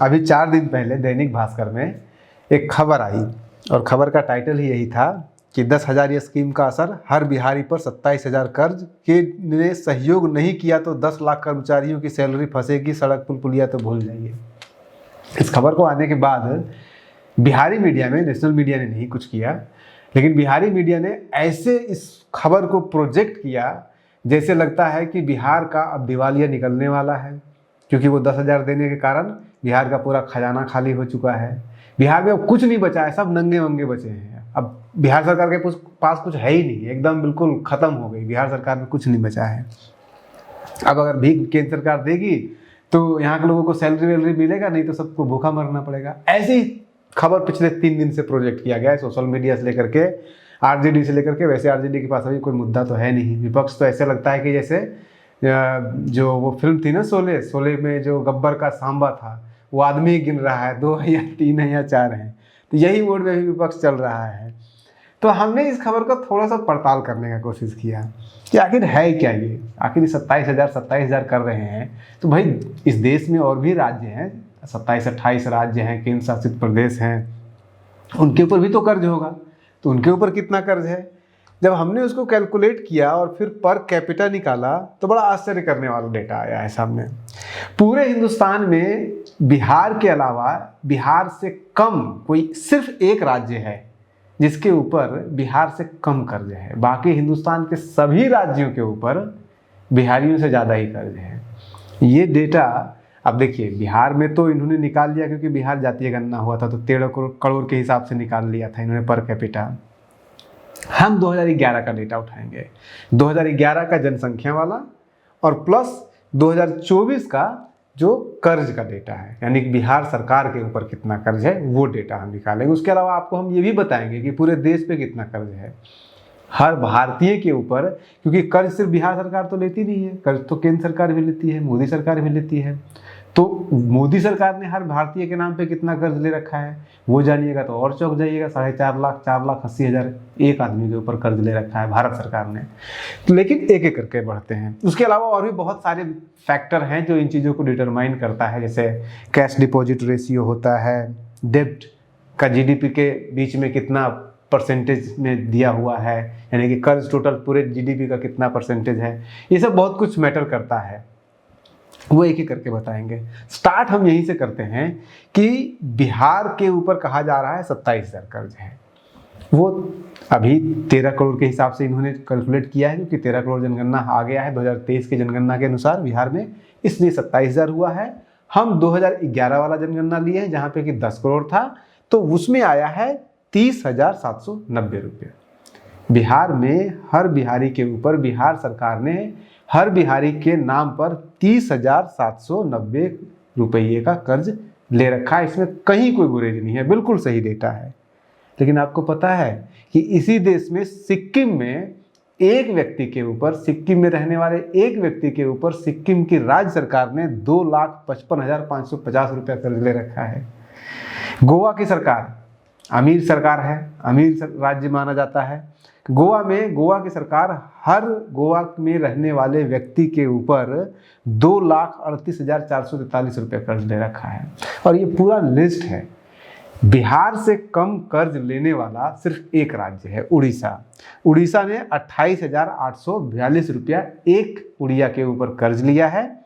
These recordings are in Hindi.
अभी 4 दिन पहले दैनिक भास्कर में एक खबर आई और खबर का टाइटल ही यही था कि 10,000 ये स्कीम का असर, हर बिहारी पर 27,000 कर्ज, के ने सहयोग नहीं किया तो 10 लाख कर्मचारियों की सैलरी फंसेगी, सड़क पुल पुलिया तो भूल जाइए। इस खबर को आने के बाद बिहारी मीडिया में, नेशनल मीडिया ने नहीं कुछ किया, लेकिन बिहारी मीडिया ने ऐसे इस खबर को प्रोजेक्ट किया जैसे लगता है कि बिहार का अब दिवालिया निकलने वाला है, क्योंकि वो 10,000 देने के कारण बिहार का पूरा खजाना खाली हो चुका है। बिहार में अब कुछ नहीं बचा है, सब नंगे वंगे बचे हैं। अब बिहार सरकार के पास कुछ है ही नहीं, एकदम बिल्कुल खत्म हो गई बिहार सरकार में, कुछ नहीं बचा है। अब अगर भीख केंद्र सरकार देगी तो यहाँ के लोगों को सैलरी वैलरी मिलेगा, नहीं तो सबको भूखा मरना पड़ेगा। ऐसी खबर पिछले 3 दिन से प्रोजेक्ट किया गया है, सोशल मीडिया से लेकर के, आरजेडी से लेकर के। वैसे आरजेडी के पास अभी कोई मुद्दा तो है नहीं, विपक्ष तो ऐसे लगता है कि जैसे जो वो फिल्म थी ना शोले में जो गब्बर का सांबा था, वो आदमी गिन रहा है 2 है या 3 है या 4 हैं, तो यही मोड में भी विपक्ष चल रहा है। तो हमने इस खबर को थोड़ा सा पड़ताल करने का कोशिश किया कि आखिर है क्या ये, आखिर 27,000 कर रहे हैं। तो भाई इस देश में और भी राज्य हैं, 27-28 राज्य हैं, केंद्र शासित प्रदेश हैं, उनके ऊपर भी तो कर्ज होगा, तो उनके ऊपर कितना कर्ज है। जब हमने उसको कैलकुलेट किया और फिर पर कैपिटा निकाला तो बड़ा आश्चर्य करने वाला डेटा आया है सामने। पूरे हिंदुस्तान में बिहार के अलावा बिहार से कम कोई सिर्फ एक राज्य है जिसके ऊपर बिहार से कम कर्ज है। बाकी हिंदुस्तान के सभी राज्यों के ऊपर बिहारियों से ज़्यादा ही कर्ज है। ये डेटा अब देखिए, बिहार में तो इन्होंने निकाल लिया क्योंकि बिहार जातीय गणना हुआ था, तो 13 करोड़ के हिसाब से निकाल लिया था इन्होंने पर कैपिटा। हम 2011 का डेटा उठाएंगे, 2011 का जनसंख्या वाला और प्लस 2024 का जो कर्ज का डेटा है, यानी कि बिहार सरकार के ऊपर कितना कर्ज है, वो डेटा हम निकालेंगे। उसके अलावा आपको हम ये भी बताएंगे कि पूरे देश पे कितना कर्ज है हर भारतीय के ऊपर, क्योंकि कर्ज सिर्फ बिहार सरकार तो लेती नहीं है, कर्ज तो केंद्र सरकार भी लेती है, मोदी सरकार भी लेती है। तो मोदी सरकार ने हर भारतीय के नाम पे कितना कर्ज ले रखा है वो जानिएगा तो और चौंक जाइएगा। 4.5 लाख, 4,80,000 एक आदमी के ऊपर कर्ज ले रखा है भारत सरकार ने। लेकिन एक एक करके बढ़ते हैं। उसके अलावा और भी बहुत सारे फैक्टर हैं जो इन चीज़ों को डिटरमाइन करता है, जैसे कैश डिपॉजिट रेशियो होता है, डेब्ट का जीडीपी के बीच में कितना परसेंटेज में दिया हुआ है, यानी कि कर्ज टोटल पूरे जीडीपी का कितना परसेंटेज है। ये सब बहुत कुछ मैटर करता है, वो एक एक करके बताएंगे। स्टार्ट हम यहीं से करते हैं कि बिहार के ऊपर कहा जा रहा है 27,000 कर्ज है। वो अभी 13 करोड़ के हिसाब से इन्होंने कैलकुलेट किया है, क्योंकि 13 करोड़ जनगणना आ गया है 2023 की जनगणना के अनुसार बिहार में, इसलिए 27,000 हुआ है। हम 2011 वाला जनगणना लिए हैं जहाँ पे कि 10 करोड़ था, तो उसमें आया है 30,790 रुपये। बिहार में हर बिहारी के ऊपर बिहार सरकार ने हर बिहारी के नाम पर 30,790 रुपये का कर्ज ले रखा है। इसमें कहीं कोई गुरेज नहीं है, बिल्कुल सही डेटा है। लेकिन आपको पता है कि इसी देश में सिक्किम में एक व्यक्ति के ऊपर, सिक्किम में रहने वाले एक व्यक्ति के ऊपर सिक्किम की राज्य सरकार ने 2,55,550 रुपया कर्ज ले रखा है। गोवा की सरकार अमीर सरकार है, अमीर राज्य माना जाता है। गोवा में गोवा की सरकार हर गोवा में रहने वाले व्यक्ति के ऊपर 2,38,443 रुपये कर्ज ले रखा है। और ये पूरा लिस्ट है। बिहार से कम कर्ज लेने वाला सिर्फ एक राज्य है, उड़ीसा। उड़ीसा ने 28,842 रुपया एक उड़िया के ऊपर कर्ज लिया है।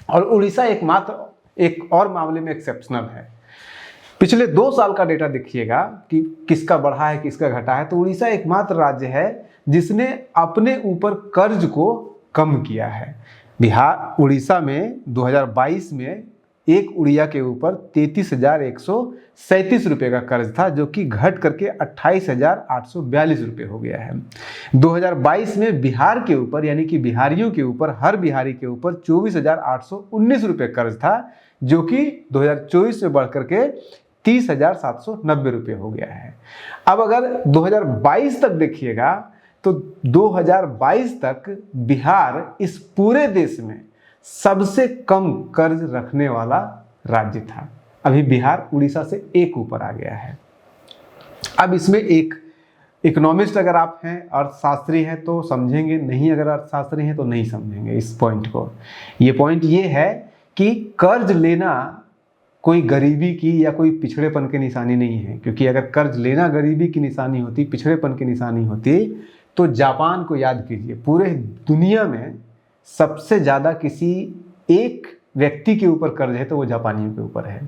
और उड़ीसा एकमात्र एक और मामले में एक्सेप्शनल है। पिछले 2 साल का डेटा देखिएगा कि किसका बढ़ा है किसका घटा है, तो उड़ीसा एकमात्र राज्य है जिसने अपने ऊपर कर्ज को कम किया है। उड़ीसा में 2022 में एक उड़िया के ऊपर 33,137 रुपये का कर्ज था, जो कि घट करके 28,842 रुपये हो गया है। 2022 में बिहार के ऊपर, यानी कि बिहारियों के ऊपर, हर बिहारी के ऊपर 24,819 रुपये कर्ज था, जो कि 2024 में बढ़ करके 30,790 रुपये हो गया है। अब अगर 2022 तक देखिएगा तो 2022 तक बिहार इस पूरे देश में सबसे कम कर्ज रखने वाला राज्य था। अभी बिहार उड़ीसा से एक ऊपर आ गया है। अब इसमें एक इकोनॉमिस्ट अगर आप हैं, अर्थशास्त्री हैं तो समझेंगे, नहीं अगर अर्थशास्त्री हैं तो नहीं समझेंगे इस पॉइंट को। ये पॉइंट ये है कि कर्ज लेना कोई गरीबी की या कोई पिछड़ेपन की निशानी नहीं है, क्योंकि अगर कर्ज लेना गरीबी की निशानी होती, पिछड़ेपन की निशानी होती, तो जापान को याद कीजिए, पूरे दुनिया में सबसे ज़्यादा किसी एक व्यक्ति के ऊपर कर्ज है तो वो जापानियों के ऊपर है।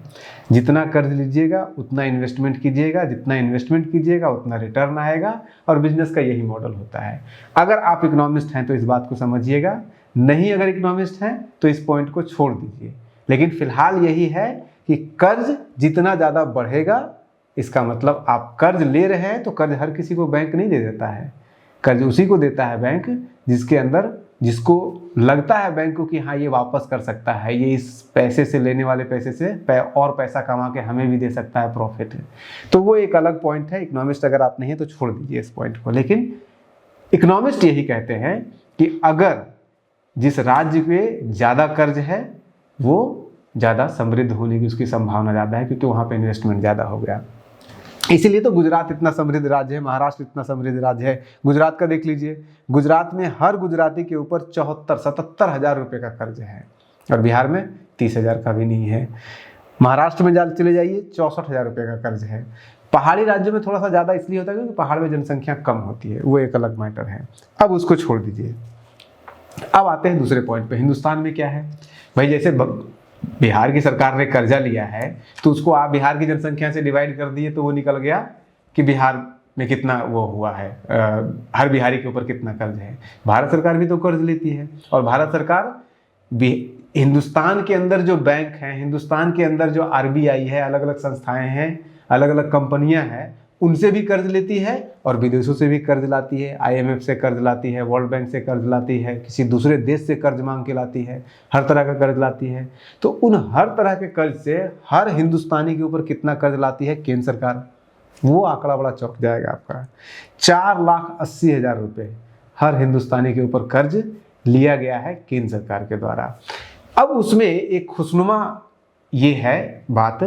जितना कर्ज लीजिएगा उतना इन्वेस्टमेंट कीजिएगा, जितना इन्वेस्टमेंट कीजिएगा उतना रिटर्न आएगा, और बिजनेस का यही मॉडल होता है। अगर आप इकोनॉमिस्ट हैं तो इस बात को समझिएगा, नहीं अगर इकोनॉमिस्ट हैं तो इस पॉइंट को छोड़ दीजिए। लेकिन फिलहाल यही है कि कर्ज जितना ज़्यादा बढ़ेगा, इसका मतलब आप कर्ज ले रहे हैं तो कर्ज हर किसी को बैंक नहीं दे देता है। कर्ज उसी को देता है बैंक जिसके अंदर, जिसको लगता है बैंक को कि हाँ ये वापस कर सकता है, ये इस पैसे से, लेने वाले पैसे से और पैसा कमा के हमें भी दे सकता है, प्रॉफिट है। तो वो एक अलग पॉइंट है। इकोनॉमिस्ट अगर आप नहीं है तो छोड़ दीजिए इस पॉइंट को। लेकिन इकोनॉमिस्ट यही कहते हैं कि अगर जिस राज्य पे ज़्यादा कर्ज है वो ज़्यादा समृद्ध होने की उसकी संभावना ज़्यादा है, क्योंकि वहाँ पे इन्वेस्टमेंट ज़्यादा हो गया। इसीलिए तो गुजरात इतना समृद्ध राज्य है, महाराष्ट्र इतना समृद्ध राज्य है। गुजरात का देख लीजिए, गुजरात में हर गुजराती के ऊपर 77 हज़ार रुपये का कर्ज है, और बिहार में 30 हज़ार का भी नहीं है। महाराष्ट्र में चले जाइए 64 हज़ार रुपये का कर्ज है। पहाड़ी राज्यों में थोड़ा सा ज़्यादा इसलिए होता है क्योंकि पहाड़ में जनसंख्या कम होती है, वो एक अलग मैटर है। अब उसको छोड़ दीजिए, अब आते हैं दूसरे पॉइंट पे। हिंदुस्तान में क्या है भाई, जैसे बिहार की सरकार ने कर्जा लिया है तो उसको आप बिहार की जनसंख्या से डिवाइड कर दिए तो वो निकल गया कि बिहार में कितना वो हुआ है, हर बिहारी के ऊपर कितना कर्ज है। भारत सरकार भी तो कर्ज लेती है, और भारत सरकार हिंदुस्तान के अंदर जो बैंक हैं, हिंदुस्तान के अंदर जो आरबीआई है, अलग अलग संस्थाएं हैं, अलग अलग कंपनियां हैं, उनसे भी कर्ज लेती है और विदेशों से भी कर्ज लाती है। आईएमएफ से कर्ज लाती है, वर्ल्ड बैंक से कर्ज लाती है, किसी दूसरे देश से कर्ज मांग के लाती है, हर तरह का कर्ज लाती है। तो उन हर तरह के कर्ज से हर हिंदुस्तानी के ऊपर कितना कर्ज लाती है केंद्र सरकार, वो आंकड़ा बड़ा चौंक जाएगा आपका। 4,80,000 रुपये हर हिंदुस्तानी के ऊपर कर्ज लिया गया है केंद्र सरकार के द्वारा। अब उसमें एक खुशनुमा ये है बात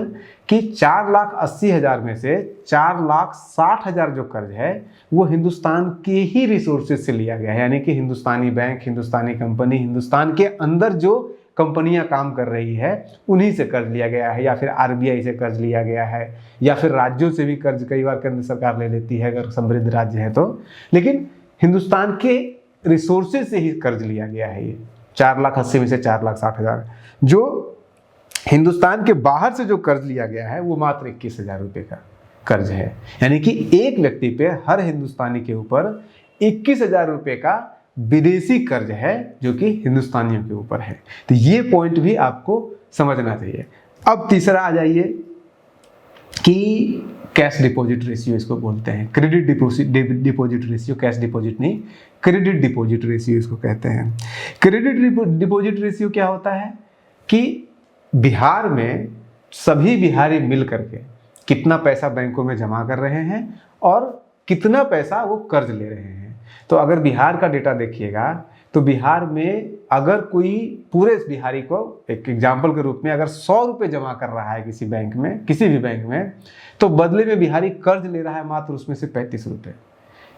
कि 4,80,000 में से 4,60,000 जो कर्ज है वो हिंदुस्तान के ही रिसोर्सेज से लिया गया है, यानी कि हिंदुस्तानी बैंक, हिंदुस्तानी कंपनी, हिंदुस्तान के अंदर जो कंपनियां काम कर रही है उन्हीं से कर्ज लिया गया है, या फिर आरबीआई से कर्ज लिया गया है, या फिर राज्यों से भी कर्ज कई बार केंद्र सरकार ले लेती है अगर समृद्ध राज्य है तो। लेकिन हिंदुस्तान के रिसोर्सेज से ही कर्ज लिया गया है ये 4,80,000 में से 4,60,000। जो हिंदुस्तान के बाहर से जो कर्ज लिया गया है वो मात्र 21,000 रुपये का कर्ज है, यानी कि एक व्यक्ति पे हर हिंदुस्तानी के ऊपर 21,000 रुपये का विदेशी कर्ज है जो कि हिंदुस्तानियों के ऊपर है। तो ये पॉइंट भी आपको समझना चाहिए। अब तीसरा आ जाइए कि कैश डिपॉजिट रेशियो इसको बोलते हैं, credit deposit ratio, cash deposit नहीं, क्रेडिट डिपॉजिट रेशियो इसको कहते हैं। क्रेडिट डिपॉजिट रेशियो क्या होता है कि बिहार में सभी बिहारी मिल करके कितना पैसा बैंकों में जमा कर रहे हैं और कितना पैसा वो कर्ज ले रहे हैं। तो अगर बिहार का डेटा देखिएगा तो बिहार में अगर कोई पूरे बिहारी को एक एग्जाम्पल के रूप में अगर 100 रुपये जमा कर रहा है किसी बैंक में, किसी भी बैंक में, तो बदले में बिहारी कर्ज ले रहा है मात्र उसमें से 35 रुपये।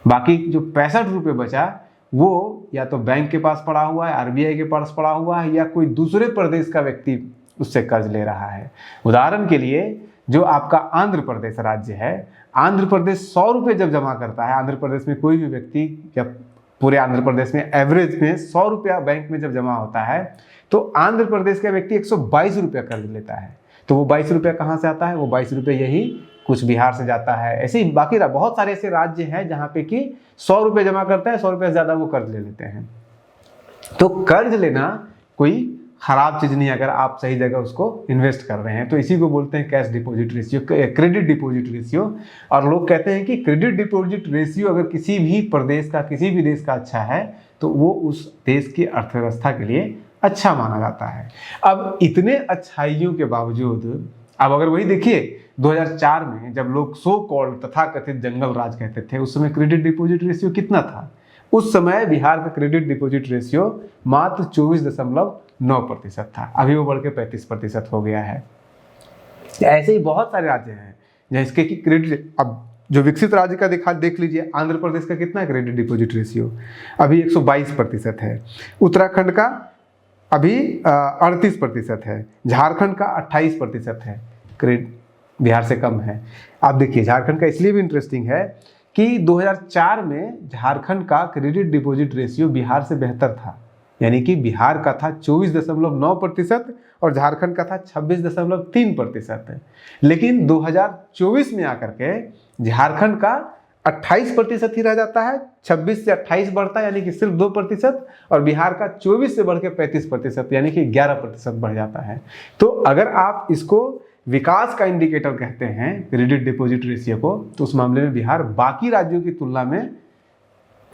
बाकी जो 65 रुपये बचा वो या तो बैंक के पास पड़ा हुआ है, आरबीआई के पास पड़ा हुआ है, या कोई दूसरे प्रदेश का व्यक्ति उससे कर्ज ले रहा है। उदाहरण के लिए जो आपका आंध्र प्रदेश राज्य है, आंध्र प्रदेश 100 रुपये जब जमा करता है, आंध्र प्रदेश में कोई भी व्यक्ति, जब पूरे आंध्र प्रदेश में एवरेज में 100 रुपया बैंक में जब जमा होता है तो आंध्र प्रदेश का व्यक्ति 122 रुपया कर्ज लेता है। तो वो 22 रुपया कहाँ से आता है? वो 22 रुपये यही कुछ बिहार से जाता है। ऐसे ही बाकी बहुत सारे ऐसे राज्य हैं जहाँ पे कि 100 रुपये जमा करता है, 100 रुपये से ज़्यादा वो कर्ज ले लेते हैं। तो कर्ज लेना कोई खराब चीज़ नहीं अगर आप सही जगह उसको इन्वेस्ट कर रहे हैं। तो इसी को बोलते हैं cash deposit ratio, credit deposit ratio. और लोग कहते हैं कि क्रेडिट डिपॉजिट रेशियो अगर किसी भी प्रदेश का, किसी भी देश का अच्छा है तो वो उस देश की अर्थव्यवस्था के लिए अच्छा माना जाता है। अब इतने अच्छाइयों के बावजूद अब अगर वही देखिए 2004 में जब लोग सो कॉल्ड तथाकथित जंगल राज कहते थे, उस समय क्रेडिट डिपॉजिट रेशियो कितना था? उस समय बिहार का क्रेडिट डिपॉजिट रेशियो मात्र 24.9% था। अभी वो बढ़ के 35% हो गया है। ऐसे ही बहुत सारे राज्य हैं जिसके कि क्रेडिट, अब जो विकसित राज्य का देख लीजिए, आंध्र प्रदेश का कितना क्रेडिट डिपॉजिट रेशियो? अभी 122% है। उत्तराखंड का अभी 38% है, झारखंड का 28% है, क्रेडिट बिहार से कम है। आप देखिए झारखंड का इसलिए भी इंटरेस्टिंग है कि 2004 में झारखंड का क्रेडिट डिपॉजिट रेशियो बिहार से बेहतर था, यानी कि बिहार का था 24.9% और झारखंड का था 26.3%। लेकिन 2024 में आकर के झारखंड का 28% ही रह जाता है, 26 से 28 बढ़ता है यानी कि सिर्फ 2%, और बिहार का 24 से बढ़ के 35% यानी कि 11% बढ़ जाता है। तो अगर आप इसको विकास का इंडिकेटर कहते हैं क्रेडिट डिपॉजिट रेशियो को, तो उस मामले में बिहार बाकी राज्यों की तुलना में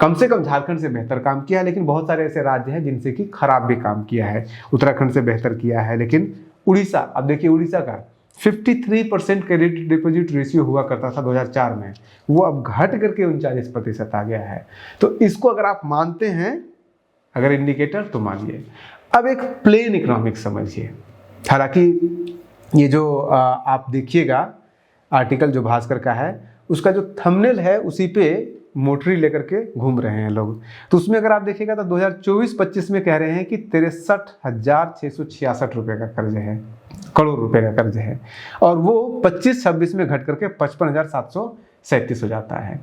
कम से कम झारखंड से बेहतर काम किया है। लेकिन बहुत सारे ऐसे राज्य हैं जिनसे कि खराब भी काम किया है। उत्तराखंड से बेहतर किया है, लेकिन उड़ीसा, अब देखिए उड़ीसा का 53% क्रेडिट डिपॉजिट रेशियो हुआ करता था 2004 में, वो अब घट करके 39% आ गया है। तो इसको अगर आप मानते हैं अगर इंडिकेटर, तो मानिए। अब एक प्लेन इकोनॉमिक्स समझिए। हालांकि ये जो आप देखिएगा आर्टिकल जो भास्कर का है, उसका जो थंबनेल है उसी पे मोटरी लेकर के घूम रहे हैं लोग। तो उसमें अगर आप देखिएगा तो 2024-25 में कह रहे हैं कि 63,666 रुपये का कर्ज है, करोड़ रुपए का कर्ज है, और वो 25-26 में घट करके 55,737 हो जाता है।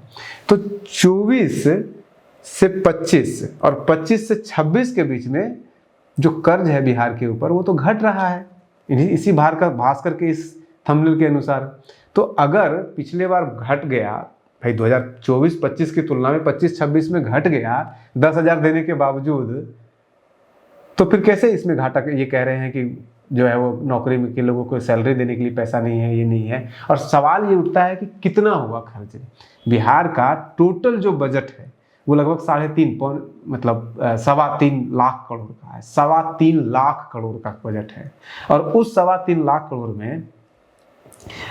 तो 24 से 25 और 25 से 26 के बीच में जो कर्ज है बिहार के ऊपर, वो तो घट रहा है इसी भास्कर के इस थंबनेल के अनुसार। तो अगर पिछले बार घट गया भाई, 2024-25 की तुलना में 25-26 में घट गया 10,000 देने के बावजूद, तो फिर कैसे इसमें घाटा? ये कह रहे हैं कि जो है वो नौकरी में के लोगों को सैलरी देने के लिए पैसा नहीं है, ये नहीं है। और सवाल ये उठता है कि कितना हुआ खर्च। बिहार का टोटल जो बजट है वो लगभग 3.5 मतलब 3.25 लाख करोड़ का है। 3.25 लाख करोड़ का बजट है, और उस 3.25 लाख करोड़ में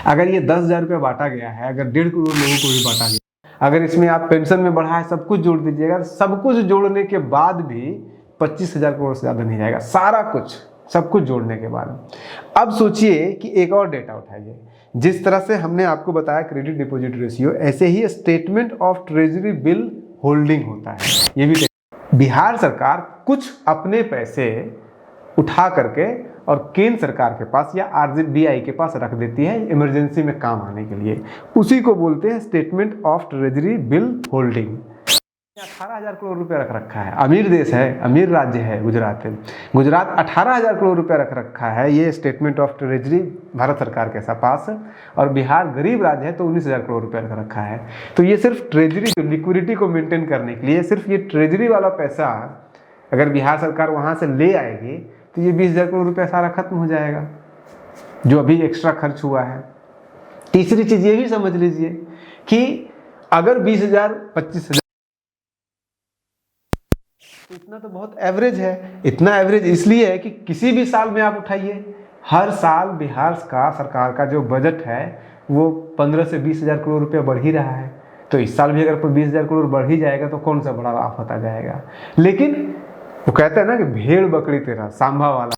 अगर ये 10,000 रुपये बांटा गया है, अगर 1.5 करोड़ लोगों को भी बांटा गया, अगर इसमें आप पेंशन में बढ़ा है सब कुछ जोड़ दीजिएगा, सब कुछ जोड़ने के बाद भी 25,000 करोड़ से ज़्यादा नहीं जाएगा, सारा कुछ सब कुछ जोड़ने के बाद। अब सोचिए कि एक और डेटा उठाइए। जिस तरह से हमने आपको बताया क्रेडिट डिपॉजिट रेशियो, ऐसे ही statement of treasury bill holding होता है। ये भी बिहार सरकार कुछ अपने पैसे उठा करके और केंद्र सरकार के पास या RBI के पास रख देती है इमरजेंसी में काम आने के लिए, उसी को बोलते हैं statement of treasury bill holding. 18,000 crore रुपया रख रखा है। अमीर देश है, अमीर राज्य है गुजरात। गुजरात 18,000 करोड़ रुपया रख रखा है ये स्टेटमेंट ऑफ ट्रेजरी भारत सरकार के पास, और बिहार गरीब राज्य है तो 19,000 करोड़ रुपया रख रखा है। तो ये सिर्फ ट्रेजरी लिक्विडिटी को मेंटेन करने के लिए, सिर्फ ये ट्रेजरी वाला पैसा अगर बिहार सरकार वहाँ से ले आएगी तो ये 20,000 करोड़ रुपया सारा खत्म हो जाएगा जो अभी एक्स्ट्रा खर्च हुआ है। तीसरी चीज़ ये भी समझ लीजिए कि अगर 20,000 25,000, तो इतना तो बहुत एवरेज है। इतना एवरेज इसलिए है कि किसी भी साल में आप उठाइए, हर साल बिहार का सरकार का जो बजट है वो 15 से 20,000 करोड़ रुपया बढ़ ही रहा है। तो इस साल भी अगर 20,000 करोड़ बढ़ ही जाएगा तो कौन सा बड़ा आफत आ जाएगा। लेकिन वो कहते हैं ना कि भेड़ बकरी तेरा सांभा वाला।